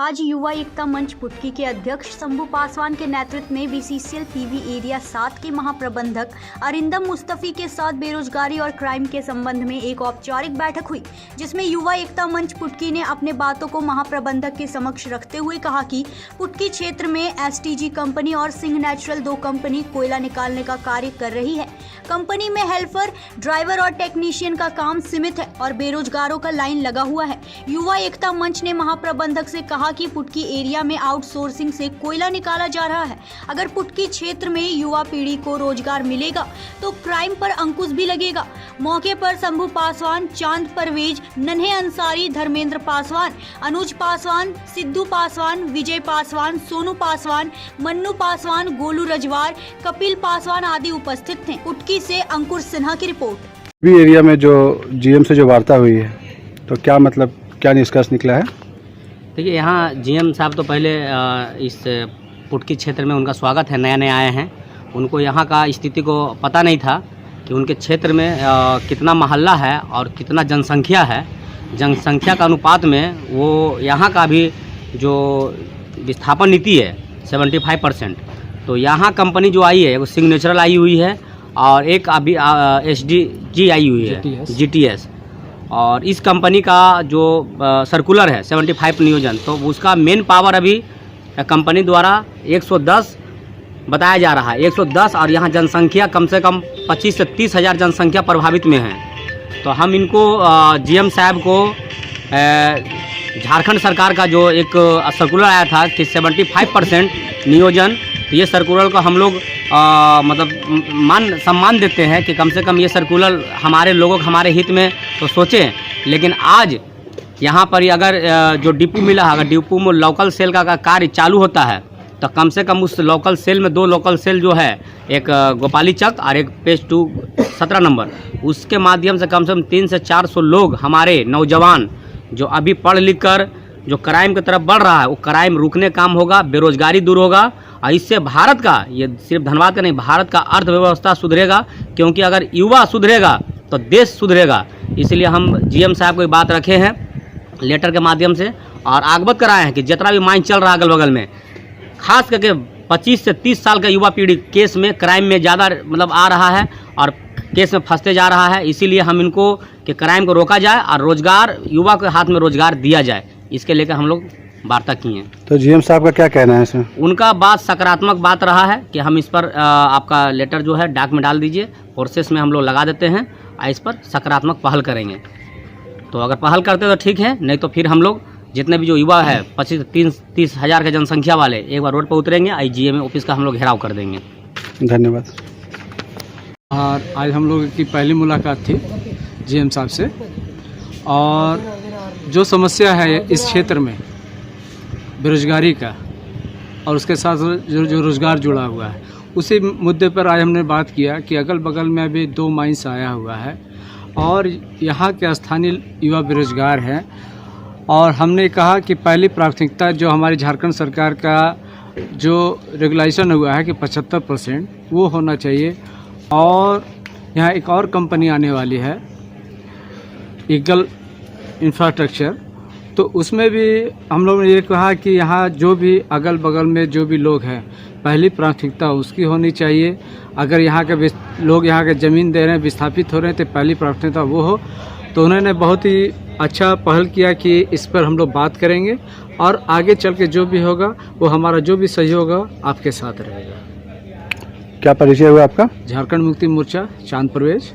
आज युवा एकता मंच पुटकी के अध्यक्ष शंभू पासवान के नेतृत्व में बीसीसीएल पीवी एरिया 7 के महाप्रबंधक अरिंदम मुस्तफी के साथ बेरोजगारी और क्राइम के संबंध में एक औपचारिक बैठक हुई, जिसमें युवा एकता मंच पुटकी ने अपने बातों को महाप्रबंधक के समक्ष रखते हुए कहा कि पुटकी क्षेत्र में एसटीजी कंपनी और सिंह नेचुरल 2 कंपनी कोयला निकालने का कार्य कर रही है। कंपनी में हेल्पर, ड्राइवर और टेक्नीशियन का काम सीमित है और बेरोजगारों का लाइन लगा हुआ है। युवा एकता मंच ने महाप्रबंधक से कहा कि पुटकी एरिया में आउटसोर्सिंग से कोयला निकाला जा रहा है। अगर पुटकी क्षेत्र में युवा पीढ़ी को रोजगार मिलेगा तो क्राइम पर अंकुश भी लगेगा। मौके पर शंभू पासवान, चांद परवेज, नन्हे अंसारी, धर्मेंद्र पासवान, अनुज पासवान, सिद्धू पासवान, विजय पासवान, सोनू पासवान, मन्नू पासवान, गोलू रजवार, कपिल पासवान आदि उपस्थित थे। पुटकी से अंकुर सिन्हा की रिपोर्ट। भी एरिया में जो जीएम से जो वार्ता हुई है तो क्या निष्कर्ष निकला है? देखिए, यहाँ जीएम साहब तो पहले इस पुटकी क्षेत्र में उनका स्वागत है, नए आए हैं। उनको यहाँ का स्थिति को पता नहीं था कि उनके क्षेत्र में कितना मोहल्ला है और कितना जनसंख्या है। जनसंख्या का अनुपात में वो यहाँ का भी जो विस्थापन नीति है 75%, तो यहाँ कंपनी जो आई है वो सिंह नेचुरल आई हुई है और एक अभी एसटीजी आई हुई है, जीटीएस। और इस कंपनी का जो सर्कुलर है 75 नियोजन, तो उसका मेन पावर अभी कंपनी द्वारा 110 बताया जा रहा है, 110। और यहाँ जनसंख्या कम से कम 25 से 30 हज़ार जनसंख्या प्रभावित में है। तो हम इनको जीएम साहब को झारखंड सरकार का जो एक सर्कुलर आया था कि 75% नियोजन, तो ये सर्कुलर को हम लोग मतलब सम्मान देते हैं कि कम से कम ये सर्कुलर हमारे लोगों हमारे हित में तो सोचें। लेकिन आज यहाँ पर अगर जो डिपो मिला, अगर डिपो में लोकल सेल का कार्य चालू होता है तो कम से कम उस लोकल सेल में 2 लोकल सेल जो है, एक गोपाली चक और एक पेज 2 17 नंबर, उसके माध्यम से कम 300 से 400 लोग हमारे नौजवान जो अभी पढ़ लिख कर जो क्राइम की तरफ बढ़ रहा है, वो क्राइम रुकने काम होगा, बेरोजगारी दूर होगा। और इससे भारत का, ये सिर्फ धनबाद का नहीं, भारत का अर्थव्यवस्था सुधरेगा। क्योंकि अगर युवा सुधरेगा तो देश सुधरेगा। इसलिए हम जीएम साहब को ये बात रखे हैं लेटर के माध्यम से और आगवत कराए हैं कि जितना भी माइंड चल रहा है अगल बगल में, खास करके 25 से 30 साल का युवा पीढ़ी केस में, क्राइम में ज़्यादा मतलब आ रहा है और केस में फंसते जा रहा है। इसीलिए हम इनको कि क्राइम को रोका जाए और रोजगार, युवा के हाथ में रोजगार दिया जाए, इसके लेकर हम लोग वार्ता की हैं। तो जीएम साहब का क्या कहना है इसमें? उनका बात सकारात्मक बात रहा है कि हम इस पर आपका लेटर जो है डाक में डाल दीजिए, प्रोसेस में हम लोग लगा देते हैं और इस पर सकारात्मक पहल करेंगे। तो अगर पहल करते तो ठीक है, नहीं तो फिर हम लोग जितने भी जो युवा है 25 से 30 हज़ार के जनसंख्या वाले एक बार रोड पर उतरेंगे, आईजीएम ऑफिस का हम लोग घेराव कर देंगे। धन्यवाद। और आज हम लोगों की पहली मुलाकात थी जीएम साहब से, और जो समस्या है इस क्षेत्र में बेरोजगारी का और उसके साथ जो रोज़गार जुड़ा हुआ है, उसी मुद्दे पर आज हमने बात किया कि अगल बगल में अभी 2 माइंस आया हुआ है और यहाँ के स्थानीय युवा बेरोजगार हैं। और हमने कहा कि पहली प्राथमिकता जो हमारी झारखंड सरकार का जो रेगुलेशन हुआ है कि 75% वो होना चाहिए। और यहाँ एक और कंपनी आने वाली है, ईगल इंफ्रास्ट्रक्चर, तो उसमें भी हम लोगों ने ये कहा कि यहाँ जो भी अगल बगल में जो भी लोग हैं, पहली प्राथमिकता उसकी होनी चाहिए। अगर यहाँ के लोग यहाँ के ज़मीन दे रहे हैं, विस्थापित हो रहे हैं, तो पहली प्राथमिकता वो हो। तो उन्होंने बहुत ही अच्छा पहल किया कि इस पर हम लोग बात करेंगे और आगे चल के जो भी होगा वो हमारा जो भी सहयोग होगा आपके साथ रहेगा। क्या परिचय हुआ आपका? झारखंड मुक्ति मोर्चा, चांद परवेज।